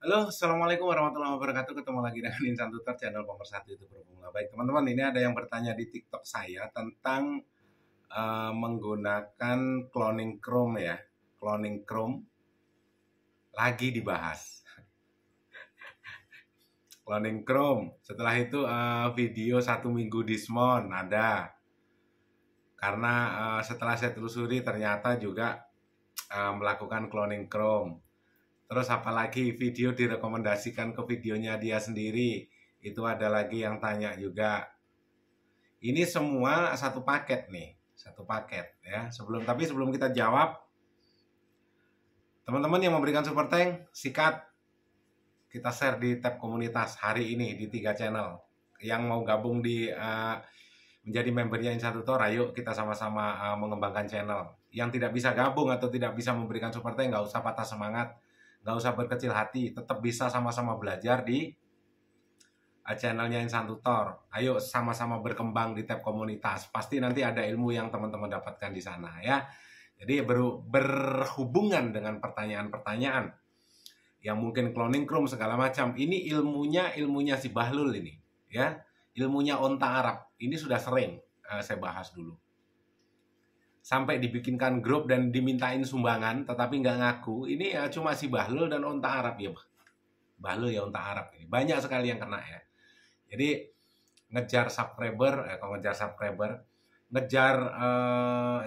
Halo, Assalamualaikum warahmatullahi wabarakatuh. Ketemu lagi dengan Insan Tutor, channel pemersatu YouTube Berpemula. Baik, teman-teman, ini ada yang bertanya di TikTok saya tentang menggunakan cloning Chrome ya. Cloning Chrome lagi dibahas. Cloning Chrome. Setelah itu video 1 minggu Dismon ada. Karena setelah saya telusuri ternyata juga melakukan cloning Chrome. Terus apalagi video direkomendasikan ke videonya dia sendiri. Itu ada lagi yang tanya juga. Ini semua satu paket nih, satu paket ya. Sebelum kita jawab, teman-teman yang memberikan super thank, sikat kita share di tab komunitas hari ini di 3 channel. Yang mau gabung di menjadi membernya Insan Tutor, ayo kita sama-sama mengembangkan channel. Yang tidak bisa gabung atau tidak bisa memberikan super thank, nggak usah patah semangat. Nggak usah berkecil hati, tetap bisa sama-sama belajar di channelnya Insan Tutor. Ayo sama-sama berkembang di tab komunitas. Pasti nanti ada ilmu yang teman-teman dapatkan di sana ya. Jadi berhubungan dengan pertanyaan-pertanyaan yang mungkin cloning Chrome segala macam. Ini ilmunya si Bahlul ini ya. Ilmunya onta Arab. Ini sudah sering saya bahas dulu. Sampai dibikinkan grup dan dimintain sumbangan, tetapi nggak ngaku. Ini ya cuma si Bahlul dan onta Arab ya, Bahlul ya onta Arab ini. Banyak sekali yang kena ya. Jadi ngejar subscriber, ngejar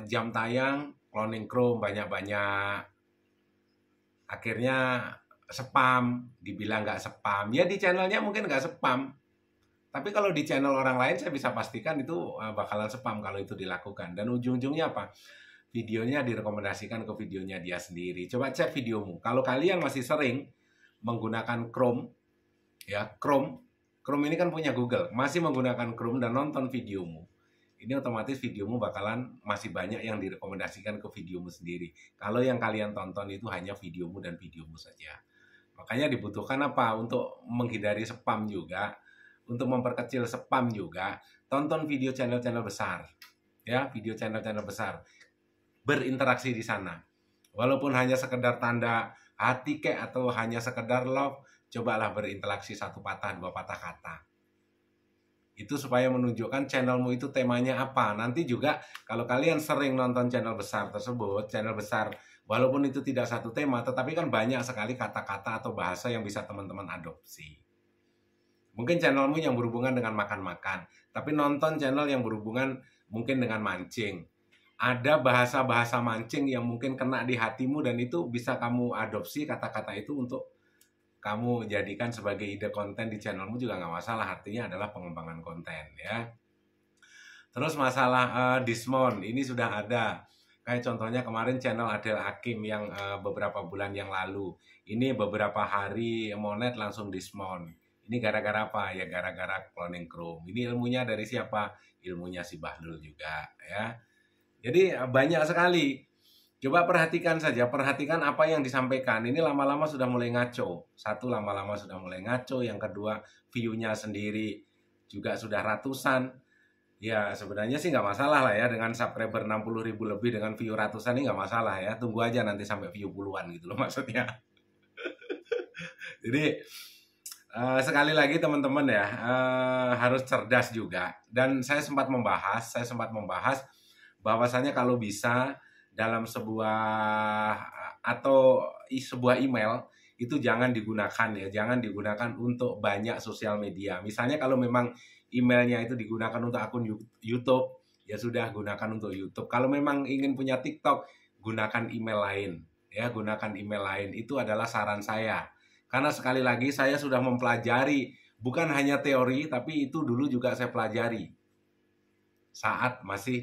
jam tayang, cloning Chrome banyak-banyak. Akhirnya spam, dibilang nggak spam. Ya di channelnya mungkin nggak spam. Tapi kalau di channel orang lain saya bisa pastikan itu bakalan spam kalau itu dilakukan. Dan ujung-ujungnya apa? Videonya direkomendasikan ke videonya dia sendiri. Coba cek videomu. Kalau kalian masih sering menggunakan Chrome, ya Chrome ini kan punya Google, masih menggunakan Chrome dan nonton videomu, ini otomatis videomu bakalan masih banyak yang direkomendasikan ke videomu sendiri. Kalau yang kalian tonton itu hanya videomu dan videomu saja. Makanya dibutuhkan apa? Untuk menghindari spam juga. Untuk memperkecil spam juga, tonton video channel-channel besar. Ya, video channel-channel besar. Berinteraksi di sana. Walaupun hanya sekedar tanda hati kek atau hanya sekedar love, cobalah berinteraksi 1 patah 2 patah kata. Itu supaya menunjukkan channelmu itu temanya apa. Nanti juga kalau kalian sering nonton channel besar tersebut, channel besar walaupun itu tidak satu tema, tetapi kan banyak sekali kata-kata atau bahasa yang bisa teman-teman adopsi. Mungkin channelmu yang berhubungan dengan makan-makan, tapi nonton channel yang berhubungan mungkin dengan mancing. Ada bahasa-bahasa mancing yang mungkin kena di hatimu dan itu bisa kamu adopsi kata-kata itu untuk kamu jadikan sebagai ide konten di channelmu juga nggak masalah. Artinya adalah pengembangan konten ya. Terus masalah Dismon ini sudah ada. Kayak contohnya kemarin channel Adel Hakim yang beberapa bulan yang lalu. Ini beberapa hari monet langsung Dismon. Ini gara-gara apa? Ya gara-gara cloning Chrome. Ini ilmunya dari siapa? Ilmunya si Bahlul juga ya. Jadi banyak sekali. Coba perhatikan saja, perhatikan apa yang disampaikan. Ini lama-lama sudah mulai ngaco. Satu, lama-lama sudah mulai ngaco. Yang kedua, view-nya sendiri juga sudah ratusan. Ya sebenarnya sih nggak masalah lah ya. Dengan subscriber 60.000 lebih dengan view ratusan ini nggak masalah ya. Tunggu aja nanti sampai view puluhan gitu loh maksudnya. Jadi sekali lagi teman-teman ya, harus cerdas juga. Dan saya sempat membahas bahwasanya kalau bisa dalam sebuah email itu jangan digunakan untuk banyak sosial media. Misalnya kalau memang emailnya itu digunakan untuk akun YouTube, ya sudah gunakan untuk YouTube. Kalau memang ingin punya TikTok, gunakan email lain. Ya, gunakan email lain. Itu adalah saran saya. Karena sekali lagi saya sudah mempelajari, bukan hanya teori, tapi itu dulu juga saya pelajari saat masih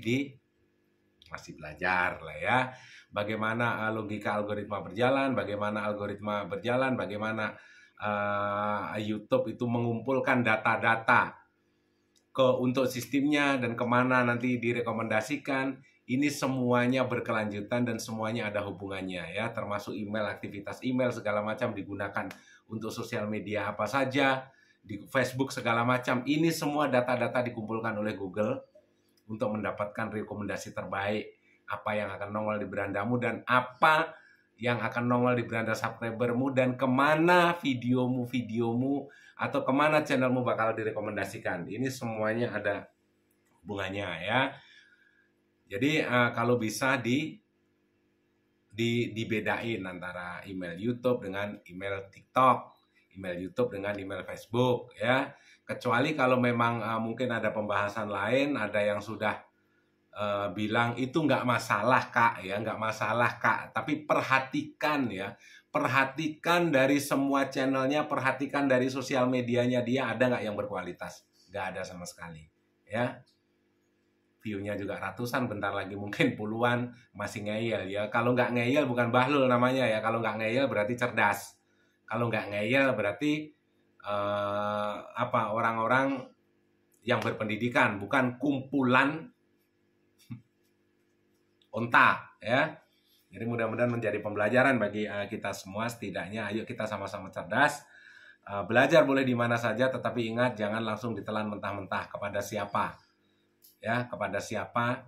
belajar lah ya. Bagaimana logika algoritma berjalan, bagaimana YouTube itu mengumpulkan data-data untuk sistemnya dan kemana nanti direkomendasikan. Ini semuanya berkelanjutan dan semuanya ada hubungannya ya, termasuk email, aktivitas email segala macam digunakan untuk sosial media apa saja, di Facebook segala macam. Ini semua data-data dikumpulkan oleh Google untuk mendapatkan rekomendasi terbaik, apa yang akan nongol di berandamu dan apa yang akan nongol di beranda subscribermu, dan kemana videomu atau kemana channelmu bakal direkomendasikan. Ini semuanya ada hubungannya ya. Jadi kalau bisa dibedain antara email YouTube dengan email TikTok, email YouTube dengan email Facebook ya. Kecuali kalau memang mungkin ada pembahasan lain, ada yang sudah bilang itu nggak masalah Kak ya, nggak masalah Kak, tapi perhatikan ya, perhatikan dari semua channelnya, perhatikan dari sosial medianya dia ada nggak yang berkualitas. Nggak ada sama sekali ya. View-nya juga ratusan, bentar lagi mungkin puluhan, masih ngeyel ya. Kalau nggak ngeyel bukan bahlul namanya ya, kalau nggak ngeyel berarti cerdas, kalau nggak ngeyel berarti orang-orang yang berpendidikan, bukan kumpulan onta ya. Jadi mudah-mudahan menjadi pembelajaran bagi kita semua. Setidaknya ayo kita sama-sama cerdas. Belajar boleh di mana saja, tetapi ingat jangan langsung ditelan mentah-mentah. Kepada siapa ya, kepada siapa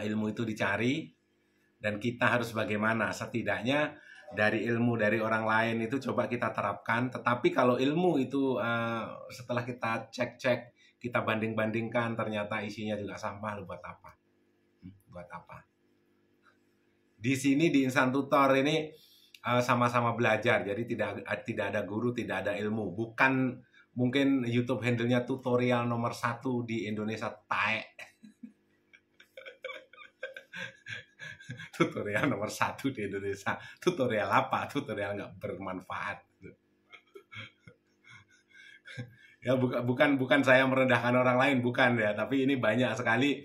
ilmu itu dicari, dan kita harus bagaimana. Setidaknya dari ilmu dari orang lain itu coba kita terapkan. Tetapi kalau ilmu itu setelah kita cek-cek, kita banding-bandingkan, ternyata isinya juga sampah, lu buat apa? Buat apa? Di sini di Insan Tutor ini sama-sama belajar, jadi tidak ada guru, tidak ada ilmu. Bukan mungkin YouTube handle-nya tutorial nomor 1 di Indonesia, tae. Tutorial nomor 1 di Indonesia, tutorial apa? Tutorial nggak bermanfaat. Ya bukan saya merendahkan orang lain, bukan ya, tapi ini banyak sekali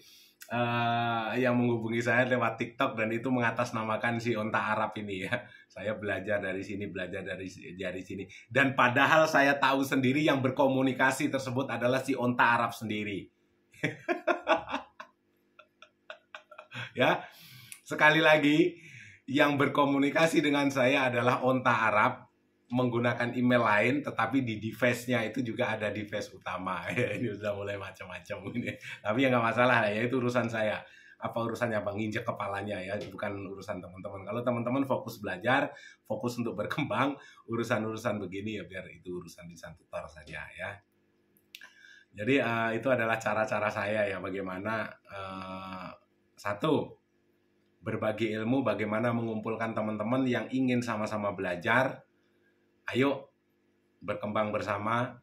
yang menghubungi saya lewat TikTok dan itu mengatasnamakan si onta Arab ini ya. Saya belajar dari sini, belajar dari sini. Dan padahal saya tahu sendiri yang berkomunikasi tersebut adalah si onta Arab sendiri. Ya, sekali lagi yang berkomunikasi dengan saya adalah onta Arab menggunakan email lain, tetapi di device-nya itu juga ada device utama. Ini sudah mulai macam-macam ini. Tapi ya nggak masalah ya, itu urusan saya. Apa urusannya Bang, injek kepalanya ya, bukan urusan teman-teman. Kalau teman-teman fokus belajar, fokus untuk berkembang, urusan-urusan begini ya biar itu urusan Insan Tutor saja ya. Jadi itu adalah cara-cara saya ya, bagaimana satu, berbagi ilmu, bagaimana mengumpulkan teman-teman yang ingin sama-sama belajar. Ayo berkembang bersama.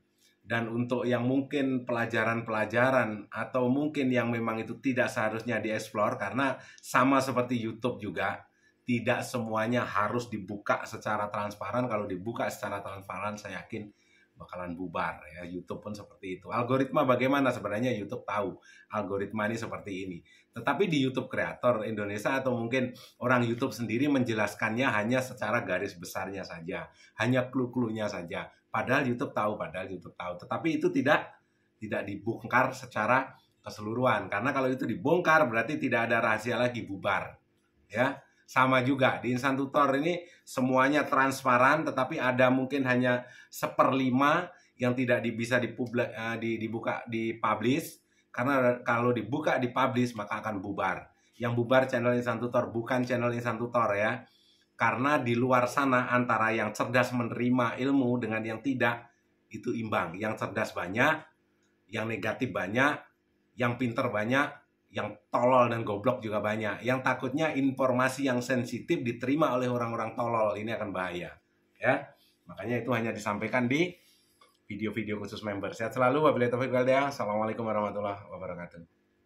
Dan untuk yang mungkin pelajaran-pelajaran atau mungkin yang memang itu tidak seharusnya dieksplor, karena sama seperti YouTube juga, tidak semuanya harus dibuka secara transparan. Kalau dibuka secara transparan, saya yakin bakalan bubar ya. YouTube pun seperti itu. Algoritma bagaimana sebenarnya YouTube tahu. Algoritma ini seperti ini. Tetapi di YouTube Creator Indonesia atau mungkin orang YouTube sendiri menjelaskannya hanya secara garis besarnya saja, hanya clue-cluenya saja. Padahal YouTube tahu, Tetapi itu tidak dibongkar secara keseluruhan. Karena kalau itu dibongkar berarti tidak ada rahasia lagi, bubar. Ya. Sama juga di Insan Tutor ini semuanya transparan, tetapi ada mungkin hanya 1/5 yang tidak bisa dibuka, dipublish. Karena kalau dibuka, dipublish maka akan bubar. Yang bubar channel Insan Tutor, bukan channel Insan Tutor ya. Karena di luar sana antara yang cerdas menerima ilmu dengan yang tidak, itu imbang. Yang cerdas banyak, yang negatif banyak, yang pinter banyak, yang tolol dan goblok juga banyak. Yang takutnya informasi yang sensitif diterima oleh orang-orang tolol, ini akan bahaya ya. Makanya itu hanya disampaikan di video-video khusus member. Sehat selalu, wabillahi taufiq wal hidayah. Assalamualaikum warahmatullahi wabarakatuh.